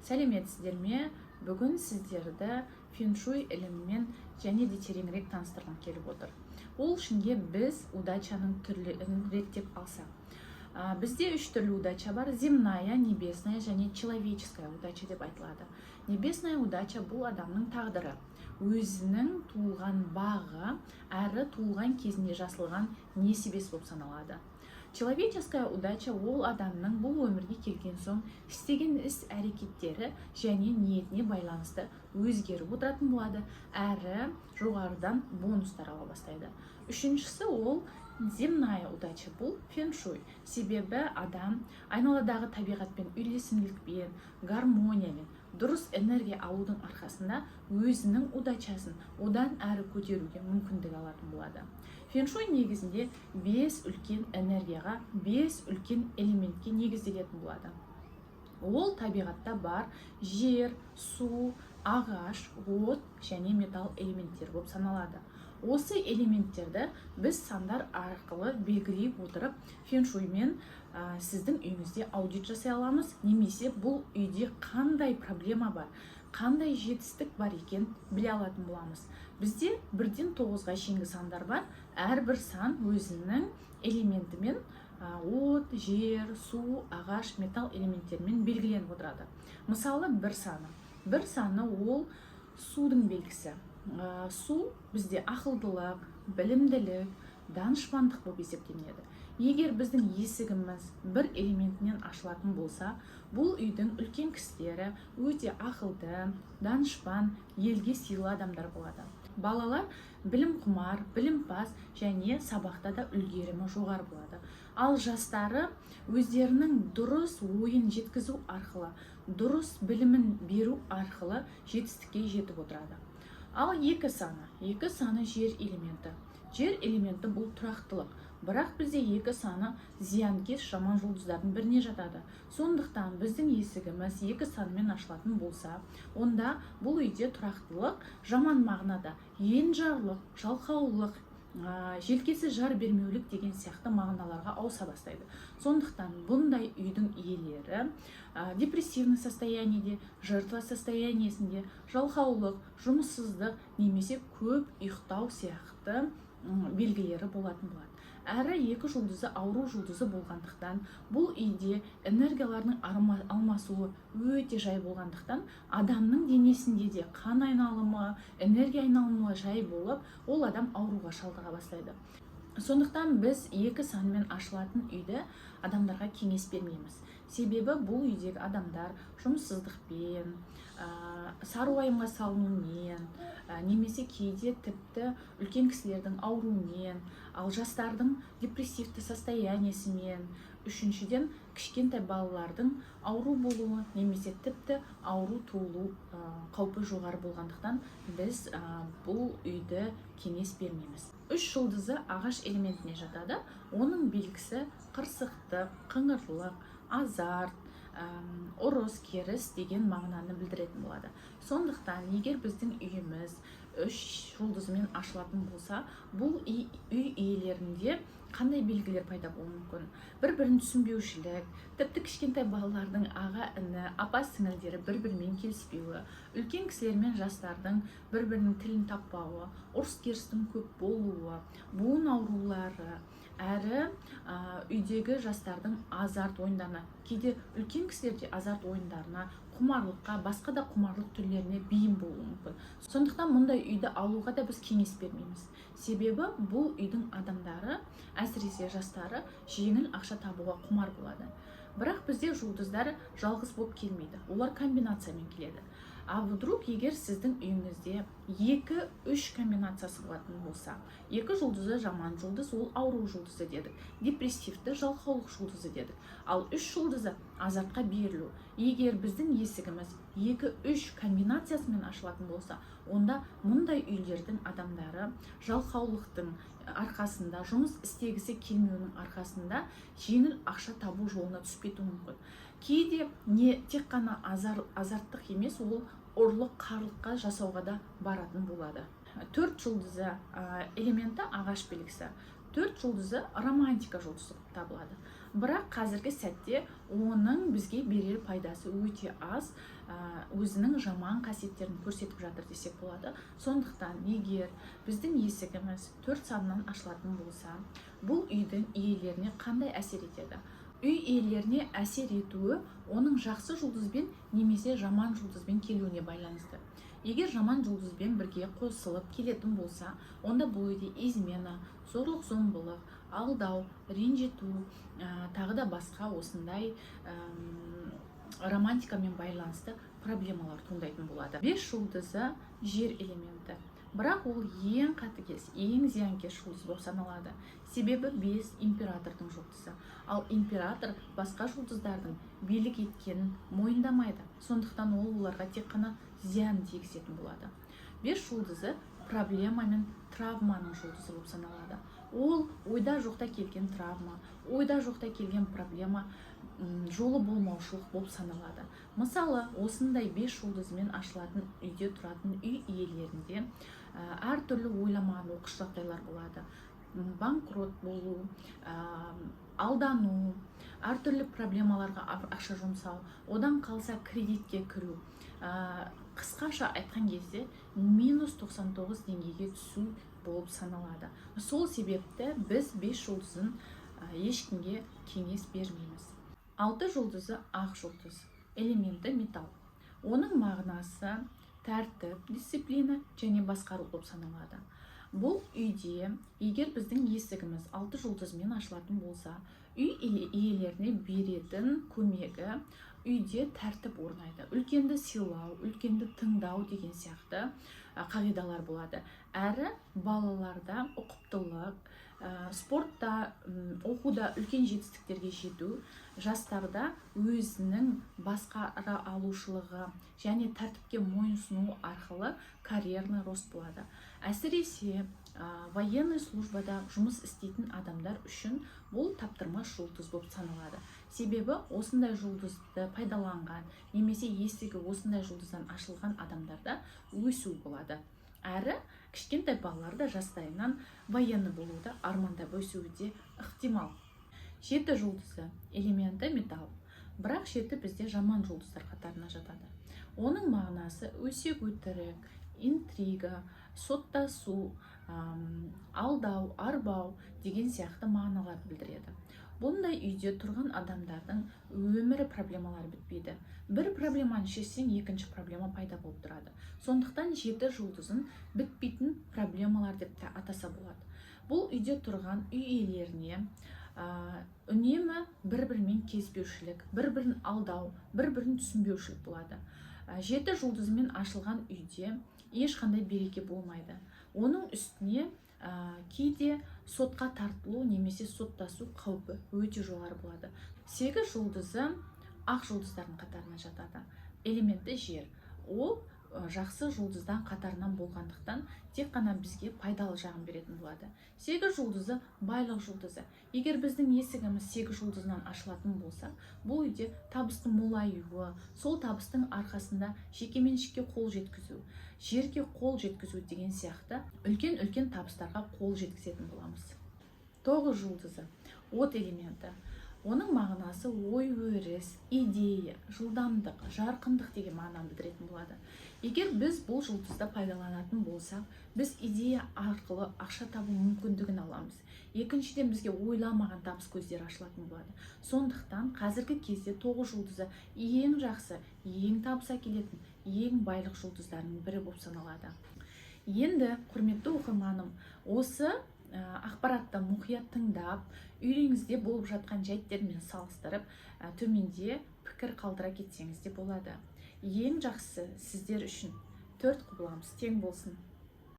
Сәлеметсіздер ме? Бүгін сіздерді феншуй ілімімен және де тереңірек таныстырғым келіп отыр. Ол үшінге біз удачаның түрлерін реттеп алсақ. Бізде үш түрлі удача бар: земная, небесная және человеческая удача деп айтылады. Небесная удача бұл адамның тағдыры, өзінің туылған бағы әрі туылған кезінде жасалған несібесі болып саналады. Человеческая удача ол адамның бұл өмірге келген соң істеген іс әрекеттері және ниетіне байланысты өзгеріп отыратын болады, әрі жоғарыдан бонустар ала бастайды. Үшіншісі ол земная удача, бұл феншуй. Себебі адам айналадағы табиғатпен үйлесімділікпен, гармониямен, дұрыс энергия алудың арқасында өзінің удачасын одан әрі көтеруге мүмкіндік алатын болады. Феншуй негізінде 5 үлкен энергияға, 5 үлкен элементке негізделетін болады. Ол табиғатта бар жер, су, ағаш, от және металл элементтері болып саналады. Осы элементтерді біз сандар арқылы белгілей отырып, феншуймен сіздің үйіңізде аудит жасай аламыз, немесе бұл үйде қандай проблема бар, қандай жетістік бар екен біле алатын боламыз. Бізде 1-ден 9-ға шейінгі сандар бар. Әрбір сан өзінің элементімен от, жер, су, ағаш, металл элементтерімен белгіленіп отырады. Мысалы, бір саны ол судың белгісі. Су бізде ақылдылық, білімділік, данышпандық болып есептелінеді. Егер біздің есігіміз бір элементінен ашылатын болса, бұл үйдің үлкен кісілері өте ақылды, данышпан, елге сыйлы адамдар болады. Балалар білім құмар, білімпаз және сабақта да үлгерімі жоғары болады. Ал жастары өздерінің дұрыс ойын жеткізу арқылы, дұрыс білімін беру арқылы жетістікке жетіп отырады. Ал екі саны жер элементі. Жер элементі бұл тұрақтылық. Бірақ бізде екі саны зиянкес жаман жұлдыздардың біріне жатады. Сондықтан біздің есігіміз екі санымен ашылатын болса, онда бұл үйде тұрақтылық жаман мағынада енжарлық, жалқаулық, желкесі жар бермеулік деген сияқты мағыналарға ауыса бастайды. Сондықтан бұндай үйдің иелері депрессивный состояниеде, жертва состояниесінде, жалқаулық, жұмыссыздық немесе көп ұйықтау сияқты белгілері болатын болады. Әрі екі жұлдызы ауру жұлдызы болғандықтан, бұл үйде энергияларының алмасуы өте жай болғандықтан, адамның денесінде де қан айналымы, энергия айналымы жай болып, ол адам ауруға шалдыға бастайды. Сондықтан біз екі санмен ашылатын үйді адамдарға кеңес бермейміз. Себебі бұл үйдегі адамдар жұмыссыздықпен, сары уайымға салынумен, немесе кейде тіпті үлкен кісілердің ауруымен, ал жастардың депрессивті состояниесімен, үшіншіден кішкентай балалардың ауру болуы немесе тіпті ауру туылу қаупі жоғары болғандықтан біз бұл үйді кеңес бермейміз. Үш жұлдызы ағаш элементіне жатады. Оның белгісі қырсықтық, қыңырлық, азарт, ұрыс, керіс деген мағынаны білдіретін болады. Сондықтан егер біздің үйіміз үш жұлдызымен ашылатын болса, бұл үй иелерінде қандай белгілер пайда болуы мүмкін? Бір-бірін түсінбеушілік, тіпті кішкентай балалардың аға іні, апа сіңілдері бір-бірімен келіспеуі, үлкен кісілер мен жастардың бір-бірінің тілін таппауы, ұрыс-керістің көп болуы, буын аурулары, әрі үйдегі жастардың азарт ойындарына, кейде үлкен кісілерде азарт ойындарына, құмарлыққа, басқа да құмарлық түрлеріне бейім болуы мүмкін. Сондықтан мұндай үйді алуға да біз кеңес бермейміз. Себебі бұл үйдің адамдары, әсіресе жастары, жеңіл ақша табуға құмар болады. Бірақ бізде жұлдыздар жалғыз болып келмейді, олар комбинациямен келеді. А вдруг егер сіздің үйіңізде 2-3 комбинациясы болатын болса, 2 жұлдызы жаман жұлдыз, ол ауру жұлдызы дедік, депрессивті жалқаулық жұлдызы дедік. Ал 3 жұлдызы азартқа берілу. Егер біздің есігіміз 2-3 комбинациясымен ашылатын болса, онда мұндай үйлердің адамдары жалқаулықтың арқасында, жұмыс істегісі келмеуінің арқасында жеңіл ақша табу жолына түсіп кетуі мүмкін. Кейде не тек қана азарттық емес, ол ұрлық, қарлыққа жасауға да баратын болады. 4 жұлдызы элементі ағаш белгісі. 4 жұлдызы романтика жұлдызы табылады. бірақ қазіргі сәтте оның бізге берер пайдасы өте аз, өзінің жаман қасиеттерін көрсетіп жатыр десек болады. Сондықтан егер біздің есігіміз 4 санынан ашылатын болса, бұл үйдің иелеріне қандай әсер етеді? Үй иелеріне әсер етуі оның жақсы жұлдызбен немесе жаман жұлдызбен келуіне байланысты. Егер жаман жұлдызбен бірге қосылып келетін болса, онда бұл үйде измена, зорлық-зомбылық, алдау, ренжіту, тағы да басқа осындай романтикамен байланысты проблемалар туындайтын болады. 5 жұлдызы жер элементі. Бірақ ол ең қатыгез, ең зиянкес жұлдыз болып саналады. Себебі 5 императордың жұлдызы. Ал император басқа жұлдыздардың билік еткенін мойындамайды. Сондықтан ол оларға тек қана зиян тигізетін болады. 5 жұлдызы проблема мен травманың жұлдызы болып саналады. Ол ойда жоқта келген травма, ойда жоқта келген проблема, жолы болмаушылық болып саналады. Мысалы, осындай 5 жұлдызымен ашылатын үйде тұратын үй иелерінде әртүрлі ойламаған оқыс жағдайлар болады. Банкрот болу, алдану, әртүрлі проблемаларға ақша жұмсау, одан қалса кредитке кіру. Қысқаша айтқан кезде минус 99 деңгейге түсу болып саналады. Сол себепті біз 5 жұлдызын ешкімге кеңес бермейміз. 6 жұлдызы ақ жұлдыз, элементі металл. Оның мағынасы тәртіп, дисциплина және басқару болып саналады. Бұл үйде, егер біздің есігіміз 6 жұлдызмен ашылатын болса, үй иелеріне беретін көмегі үйде тәртіп орнайды. Үлкенді сыйлау, үлкенді тыңдау деген сияқты қағидалар болады. Әрі балаларда ұқыптылық, спортта, оқуда үлкен жетістіктерге жету, жастарда өзінің басқара алушылығы және тәртіпке мойынсыну арқылы карьерный рост болады. Әсіресе военный службада жұмыс істейтін адамдар үшін бұл таптырмас жұлдыз болып саналады. Себебі осындай жұлдызды пайдаланған, немесе есігі осындай жұлдыздан ашылған адамдарда өсу болады. Әрі кішкентай балаларда жастайынан военный болуды армандап өсуі де ықтимал. 7 жұлдызы элементі металл. Бірақ 7 бізде жаман жұлдыздар қатарына жатады. Оның мағынасы өсек өтірік, интрига, соттасу, алдау, арбау деген сияқты мағыналар білдіреді. Бұндай үйде тұрған адамдардың өмірі проблемалар бітпейді. Бір проблеманы шешсең, екінші проблема пайда болып тұрады. Сондықтан 7 жұлдызын бітпейтін проблемалар деп те атаса болады. Бұл үйде тұрған үй иелеріне үнемі бір-бірімен кезбеушілік, бір-бірін алдау, бір-бірін түсінбеушілік болады. 7 жұлдызымен ашылған үйде ешқандай береке болмайды. Оның үстіне кейде сотқа тартылу немесе соттасу қаупі өте жоғары болады. 8 жұлдызы ақ жұлдыздардың қатарына жатады. Элементі жер. Ол жақсы жұлдыздан қатарынан болғандықтан тек қана бізге пайдалы жағын беретін болады. 8 жұлдызы байлық жұлдызы. Егер біздің есігіміз 8 жұлдызынан ашылатын болса, бұл үйде табыстың молаюы, сол табыстың арқасында жекеменшікке қол жеткізу, жерге қол жеткізу деген сияқты үлкен табыстарға қол жеткізетін боламыз. 9 жұлдызы от элементі. Оның мағынасы ой-өріс, идея, жылдамдық, жарқындық деген мағынаны білдіретін болады. Егер біз бұл жұлдызды пайдаланатын болсақ, біз идея арқылы ақша табу мүмкіндігін аламыз. Екіншіден бізге ойламаған табыс көздері ашылатын болады. Сондықтан қазіргі кезде 9 жұлдызы ең жақсы, ең табыс әкелетін, ең байлық жұлдыздарының бірі болып саналады. Енді, құрметті оқырманым, осы ақпаратты мұқият тыңдап, үйіңізде болып жатқан жайттермен салыстырып, төменде пікір қалдыра кетсеңіз де болады. Ең жақсы сіздер үшін 4 құбыламыз тең болсын.